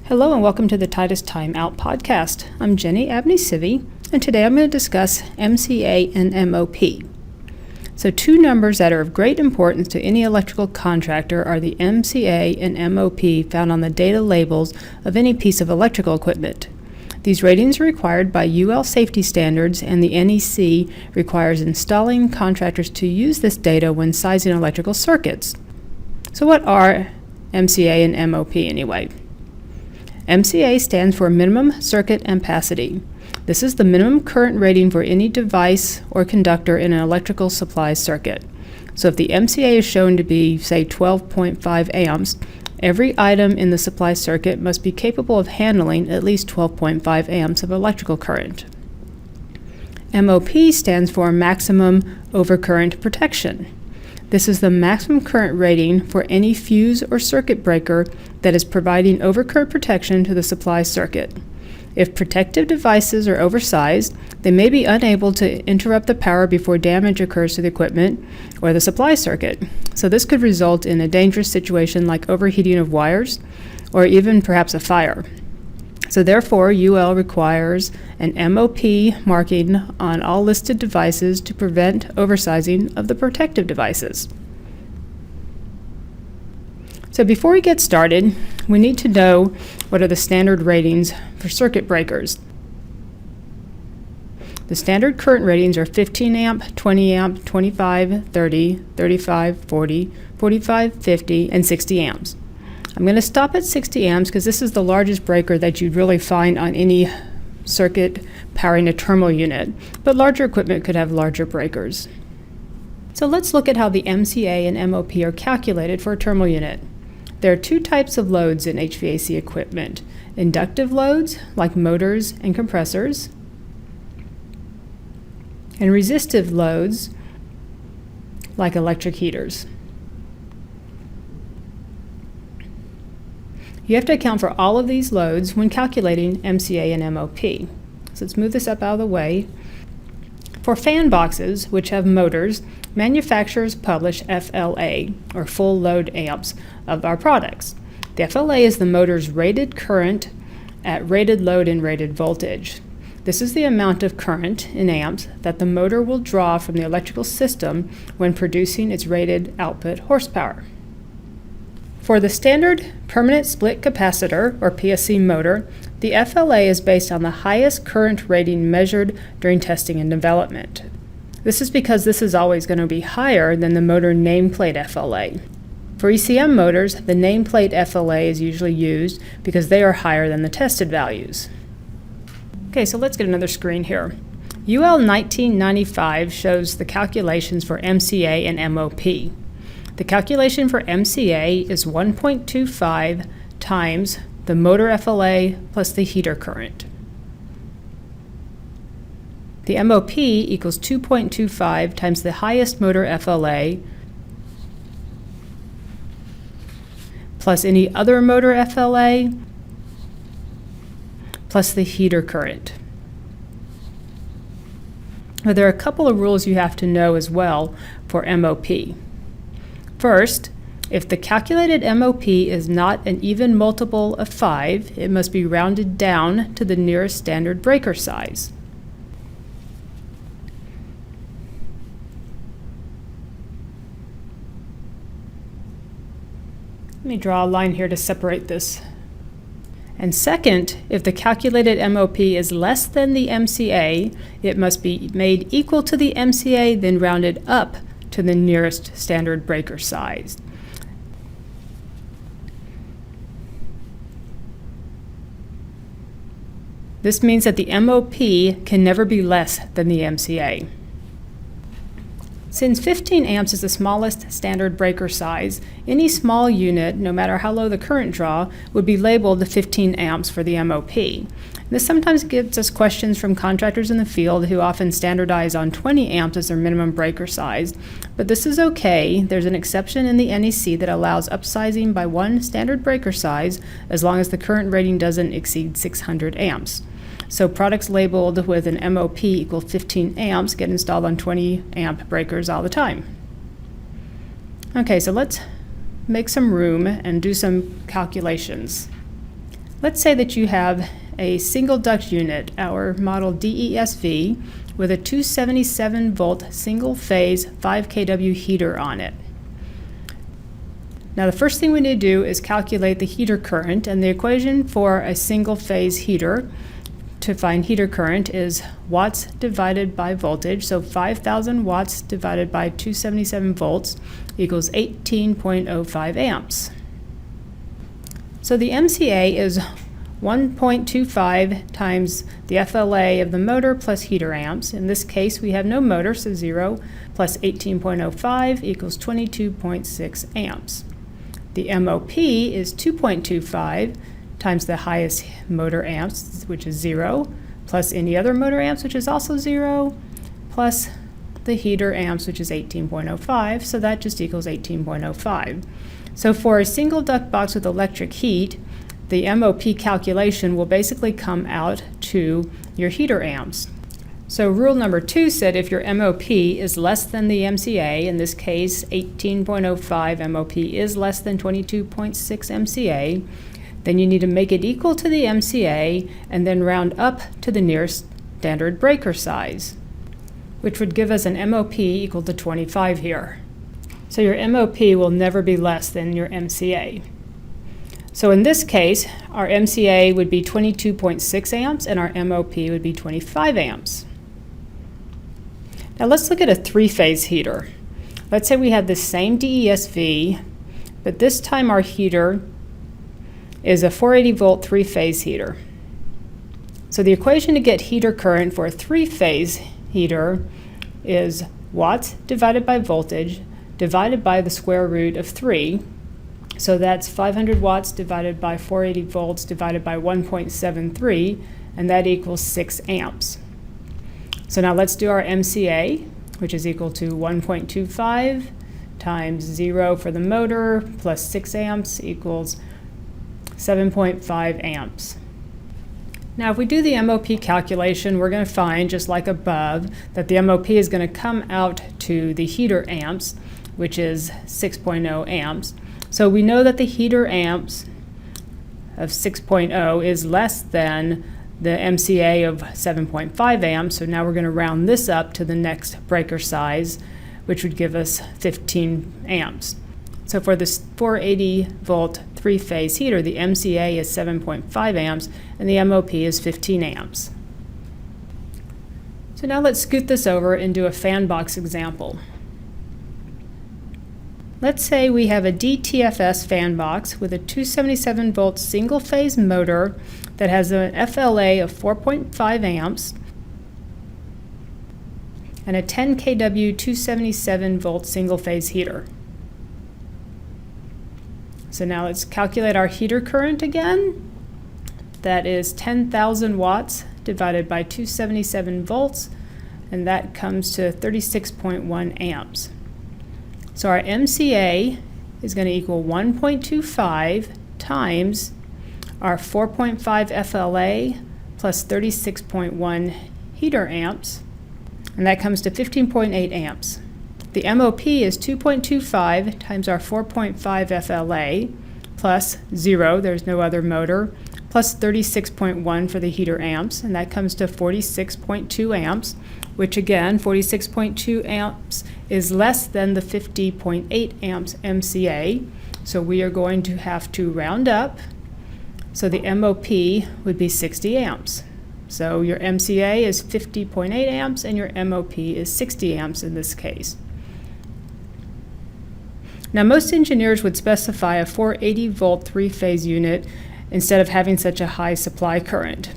Hello and welcome to the Titus Timeout podcast. I'm Jenny Abney-Civey, and today I'm going to discuss MCA and MOP. So two numbers that are of great importance to any electrical contractor are the MCA and MOP found on the data labels of any piece of electrical equipment. These ratings are required by UL safety standards, and the NEC requires installing contractors to use this data when sizing electrical circuits. So what are MCA and MOP anyway? MCA stands for Minimum Circuit Ampacity. This is the minimum current rating for any device or conductor in an electrical supply circuit. So if the MCA is shown to be, say, 12.5 amps, every item in the supply circuit must be capable of handling at least 12.5 amps of electrical current. MOP stands for Maximum Overcurrent Protection. This is the maximum current rating for any fuse or circuit breaker that is providing overcurrent protection to the supply circuit. If protective devices are oversized, they may be unable to interrupt the power before damage occurs to the equipment or the supply circuit. So this could result in a dangerous situation like overheating of wires or even perhaps a fire. So therefore, UL requires an MOP marking on all listed devices to prevent oversizing of the protective devices. So before we get started, we need to know what are the standard ratings for circuit breakers. The standard current ratings are 15 amp, 20 amp, 25, 30, 35, 40, 45, 50, and 60 amps. I'm going to stop at 60 amps because this is the largest breaker that you'd really find on any circuit powering a terminal unit, but larger equipment could have larger breakers. So let's look at how the MCA and MOP are calculated for a terminal unit. There are two types of loads in HVAC equipment: inductive loads, like motors and compressors, and resistive loads, like electric heaters. You have to account for all of these loads when calculating MCA and MOP. So let's move this up out of the way. For fan boxes, which have motors, manufacturers publish FLA, or full load amps, of our products. The FLA is the motor's rated current at rated load and rated voltage. This is the amount of current in amps that the motor will draw from the electrical system when producing its rated output horsepower. For the standard permanent split capacitor, or PSC motor, the FLA is based on the highest current rating measured during testing and development. This is because this is always going to be higher than the motor nameplate FLA. For ECM motors, the nameplate FLA is usually used because they are higher than the tested values. Okay, so let's get another screen here. UL 1995 shows the calculations for MCA and MOP. The calculation for MCA is 1.25 times the motor FLA plus the heater current. The MOP equals 2.25 times the highest motor FLA plus any other motor FLA plus the heater current. Now, there are a couple of rules you have to know as well for MOP. First, if the calculated MOP is not an even multiple of 5, it must be rounded down to the nearest standard breaker size. Let me draw a line here to separate this. And second, if the calculated MOP is less than the MCA, it must be made equal to the MCA, then rounded up to the nearest standard breaker size. This means that the MOP can never be less than the MCA. Since 15 amps is the smallest standard breaker size, any small unit, no matter how low the current draw, would be labeled 15 amps for the MOP. This sometimes gives us questions from contractors in the field who often standardize on 20 amps as their minimum breaker size, but this is okay. There's an exception in the NEC that allows upsizing by one standard breaker size as long as the current rating doesn't exceed 600 amps. So products labeled with an MOP equal 15 amps get installed on 20 amp breakers all the time. Okay, so let's make some room and do some calculations. Let's say that you have a single duct unit, our model DESV, with a 277 volt single phase 5 kW heater on it. Now the first thing we need to do is calculate the heater current, and the equation for a single phase heater to find heater current is watts divided by voltage. So 5,000 watts divided by 277 volts equals 18.05 amps. So the MCA is 1.25 times the FLA of the motor plus heater amps. In this case, we have no motor, so 0 plus 18.05 equals 22.6 amps. The MOP is 2.25 times the highest motor amps, which is 0, plus any other motor amps, which is also 0, plus the heater amps, which is 18.05, so that just equals 18.05. So for a single duct box with electric heat, the MOP calculation will basically come out to your heater amps. So rule number 2 said if your MOP is less than the MCA, in this case 18.05 MOP is less than 22.6 MCA, then you need to make it equal to the MCA and then round up to the nearest standard breaker size, which would give us an MOP equal to 25 here. So your MOP will never be less than your MCA. So in this case, our MCA would be 22.6 amps and our MOP would be 25 amps. Now let's look at a three-phase heater. Let's say we have the same DESV, but this time our heater is a 480 volt three-phase heater. So the equation to get heater current for a three-phase heater is watts divided by voltage divided by the square root of 3. So that's 500 watts divided by 480 volts divided by 1.73, and that equals 6 amps. So now let's do our MCA, which is equal to 1.25 times 0 for the motor plus 6 amps equals 7.5 amps. Now if we do the MOP calculation, we're going to find, just like above, that the MOP is going to come out to the heater amps, which is 6.0 amps. So we know that the heater amps of 6.0 is less than the MCA of 7.5 amps, so now we're going to round this up to the next breaker size, which would give us 15 amps. So for this 480 volt three-phase heater, the MCA is 7.5 amps and the MOP is 15 amps. So now let's scoot this over and do a fan box example. Let's say we have a DTFS fan box with a 277 volt single phase motor that has an FLA of 4.5 amps and a 10 kW 277 volt single phase heater. So now let's calculate our heater current again. That is 10,000 watts divided by 277 volts, and that comes to 36.1 amps. So our MCA is going to equal 1.25 times our 4.5 FLA plus 36.1 heater amps, and that comes to 15.8 amps. The MOP is 2.25 times our 4.5 FLA plus 0, there's no other motor, plus 36.1 for the heater amps, and that comes to 46.2 amps, which again, 46.2 amps is less than the 50.8 amps MCA, so we are going to have to round up. So the MOP would be 60 amps. So your MCA is 50.8 amps and your MOP is 60 amps in this case. Now most engineers would specify a 480 volt three-phase unit instead of having such a high supply current.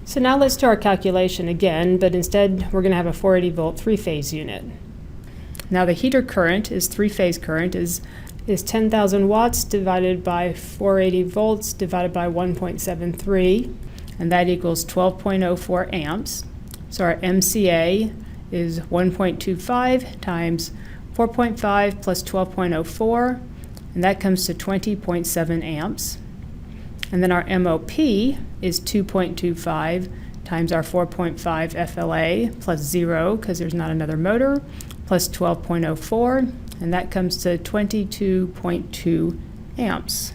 So now let's do our calculation again, but instead we're going to have a 480 volt three-phase unit. Now the heater current is three-phase current is 10,000 watts divided by 480 volts divided by 1.73, and that equals 12.04 amps. So our MCA is 1.25 times 4.5 plus 12.04, and that comes to 20.7 amps. And then our MOP is 2.25 times our 4.5 FLA plus 0, because there's not another motor, plus 12.04, and that comes to 22.2 amps.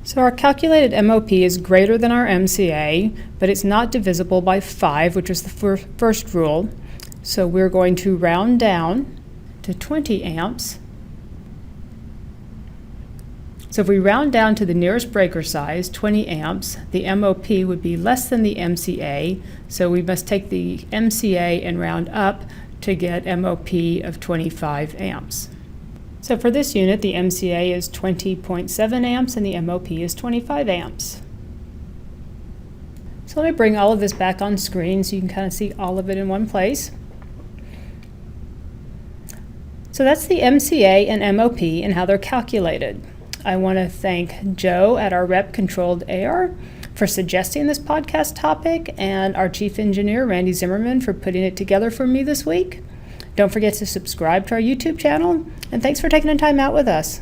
So our calculated MOP is greater than our MCA, but it's not divisible by 5, which is the first rule. So we're going to round down to 20 amps. So if we round down to the nearest breaker size, 20 amps, the MOP would be less than the MCA, so we must take the MCA and round up to get MOP of 25 amps. So for this unit, the MCA is 20.7 amps and the MOP is 25 amps. So let me bring all of this back on screen so you can kind of see all of it in one place. So that's the MCA and MOP and how they're calculated. I want to thank Joe at our Rep Controlled Air for suggesting this podcast topic, and our Chief Engineer, Randy Zimmerman, for putting it together for me this week. Don't forget to subscribe to our YouTube channel, and thanks for taking the time out with us.